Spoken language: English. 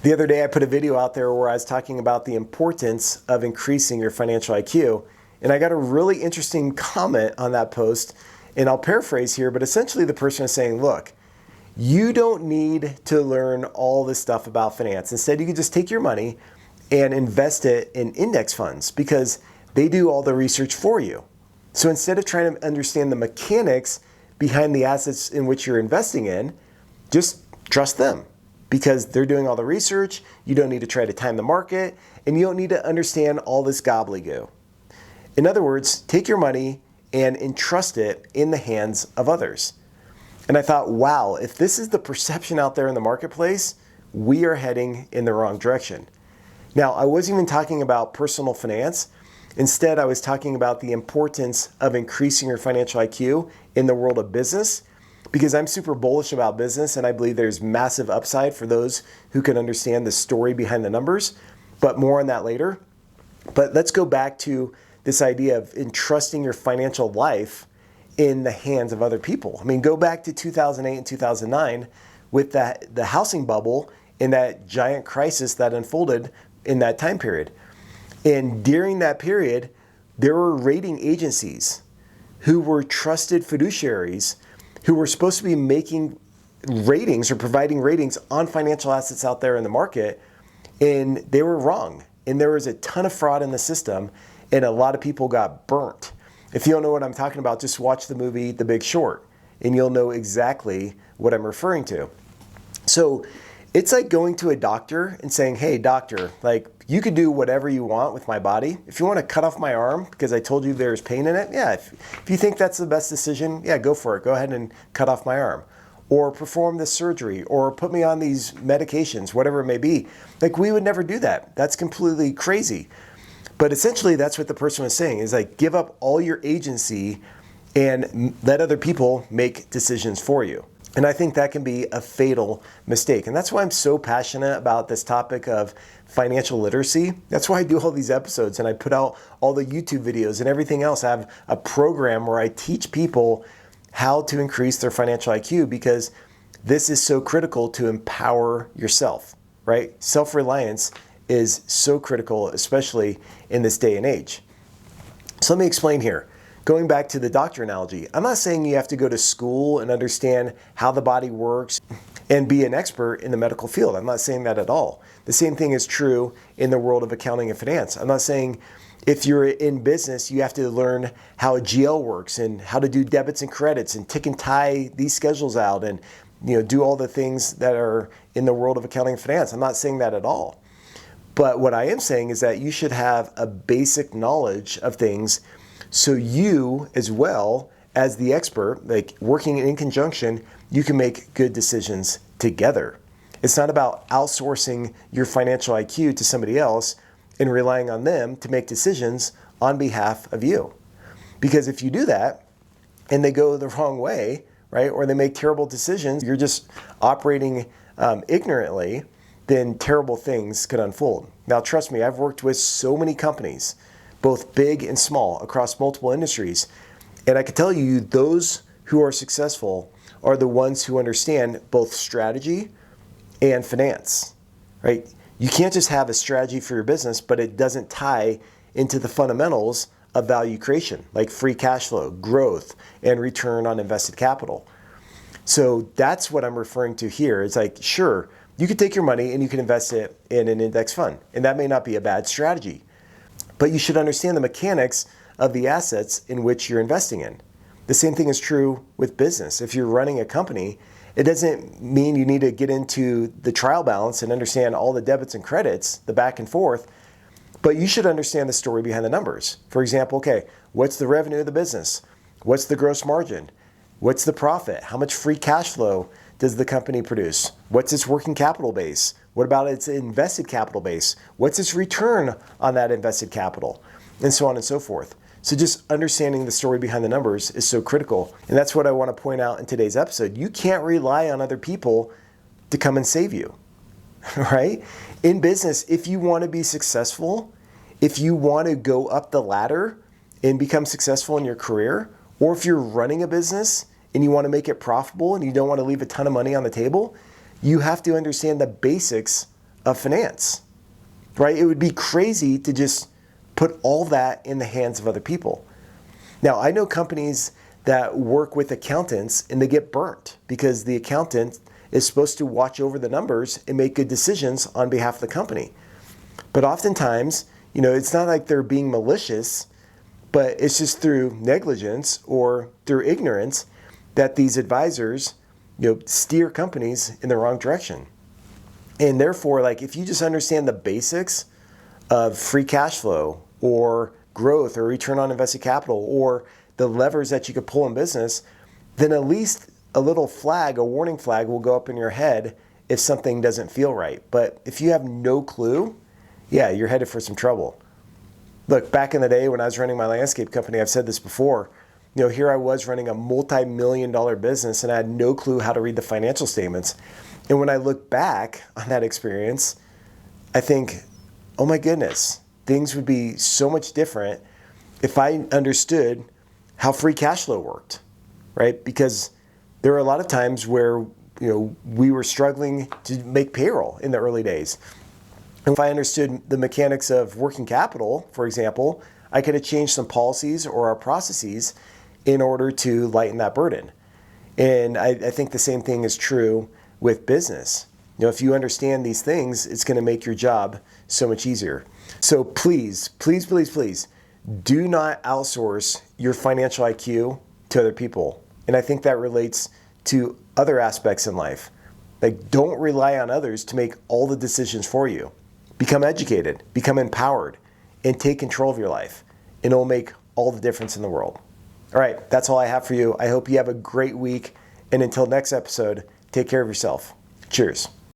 The other day I put a video out there where I was talking about the importance of increasing your financial IQ, and I got a really interesting comment on that post, and I'll paraphrase here, but essentially the person is saying, look, you don't need to learn all this stuff about finance. Instead, you can just take your money and invest it in index funds because they do all the research for you. So instead of trying to understand the mechanics behind the assets in which you're investing in, just trust them because they're doing all the research. You don't need to try to time the market, and you don't need to understand all this gobbledygook. In other words, take your money and entrust it in the hands of others. And I thought, wow, if this is the perception out there in the marketplace, we are heading in the wrong direction. Now, I wasn't even talking about personal finance. Instead, I was talking about the importance of increasing your financial IQ in the world of business, because I'm super bullish about business and I believe there's massive upside for those who can understand the story behind the numbers, but more on that later. But let's go back to this idea of entrusting your financial life in the hands of other people. I mean, go back to 2008 and 2009 with the housing bubble and that giant crisis that unfolded in that time period. And during that period, there were rating agencies who were trusted fiduciaries who were supposed to be making ratings or providing ratings on financial assets out there in the market, and they were wrong. And there was a ton of fraud in the system, and a lot of people got burnt. If you don't know what I'm talking about, just watch the movie The Big Short, and you'll know exactly what I'm referring to. So it's like going to a doctor and saying, hey, doctor, like you could do whatever you want with my body. If you want to cut off my arm because I told you there's pain in it, yeah, if you think that's the best decision, yeah, go for it. Go ahead and cut off my arm. Or perform this surgery, or put me on these medications, whatever it may be. Like, we would never do that. That's completely crazy. But essentially, that's what the person was saying, is like, give up all your agency and let other people make decisions for you. And I think that can be a fatal mistake. And that's why I'm so passionate about this topic of financial literacy. That's why I do all these episodes and I put out all the YouTube videos and everything else. I have a program where I teach people how to increase their financial IQ, because this is so critical to empower yourself, right? Self-reliance is so critical, especially in this day and age. So let me explain here. Going back to the doctor analogy, I'm not saying you have to go to school and understand how the body works and be an expert in the medical field. I'm not saying that at all. The same thing is true in the world of accounting and finance. I'm not saying if you're in business, you have to learn how a GL works and how to do debits and credits and tick and tie these schedules out and do all the things that are in the world of accounting and finance. I'm not saying that at all. But what I am saying is that you should have a basic knowledge of things so you, as well as the expert, like working in conjunction, you can make good decisions together. It's not about outsourcing your financial IQ to somebody else and relying on them to make decisions on behalf of you. Because if you do that and they go the wrong way, right, or they make terrible decisions, you're just operating ignorantly, then terrible things could unfold. Now, trust me, I've worked with so many companies, both big and small, across multiple industries. And I can tell you, those who are successful are the ones who understand both strategy and finance, right? You can't just have a strategy for your business, but it doesn't tie into the fundamentals of value creation, like free cash flow, growth, and return on invested capital. So that's what I'm referring to here. It's like, sure, you could take your money and you can invest it in an index fund, and that may not be a bad strategy. But you should understand the mechanics of the assets in which you're investing in. The same thing is true with business. If you're running a company, it doesn't mean you need to get into the trial balance and understand all the debits and credits, the back and forth, but you should understand the story behind the numbers. For example, okay, what's the revenue of the business? What's the gross margin? What's the profit? How much free cash flow does the company produce? What's its working capital base? What about its invested capital base? What's its return on that invested capital? And so on and so forth. So just understanding the story behind the numbers is so critical. And that's what I want to point out in today's episode. You can't rely on other people to come and save you, right? In business, if you want to be successful, if you want to go up the ladder and become successful in your career, or if you're running a business and you want to make it profitable and you don't want to leave a ton of money on the table, you have to understand the basics of finance, right? It would be crazy to just put all that in the hands of other people. Now, I know companies that work with accountants and they get burnt because the accountant is supposed to watch over the numbers and make good decisions on behalf of the company. But oftentimes, it's not like they're being malicious, but it's just through negligence or through ignorance that these advisors, steer companies in the wrong direction. And therefore, if you just understand the basics of free cash flow or growth or return on invested capital or the levers that you could pull in business, then at least a little flag, a warning flag will go up in your head if something doesn't feel right. But if you have no clue, yeah, you're headed for some trouble. Look, back in the day when I was running my landscape company, I've said this before, here I was running a multi-million-dollar business and I had no clue how to read the financial statements. And when I look back on that experience, I think, oh my goodness, things would be so much different if I understood how free cash flow worked, right? Because there are a lot of times where, we were struggling to make payroll in the early days. And if I understood the mechanics of working capital, for example, I could have changed some policies or our processes in order to lighten that burden. And I think the same thing is true with business. If you understand these things, it's going to make your job so much easier. So please, please, please, please, do not outsource your financial IQ to other people. And I think that relates to other aspects in life. Don't rely on others to make all the decisions for you. Become educated, become empowered, and take control of your life. And it'll make all the difference in the world. All right, that's all I have for you. I hope you have a great week. And until next episode, take care of yourself. Cheers.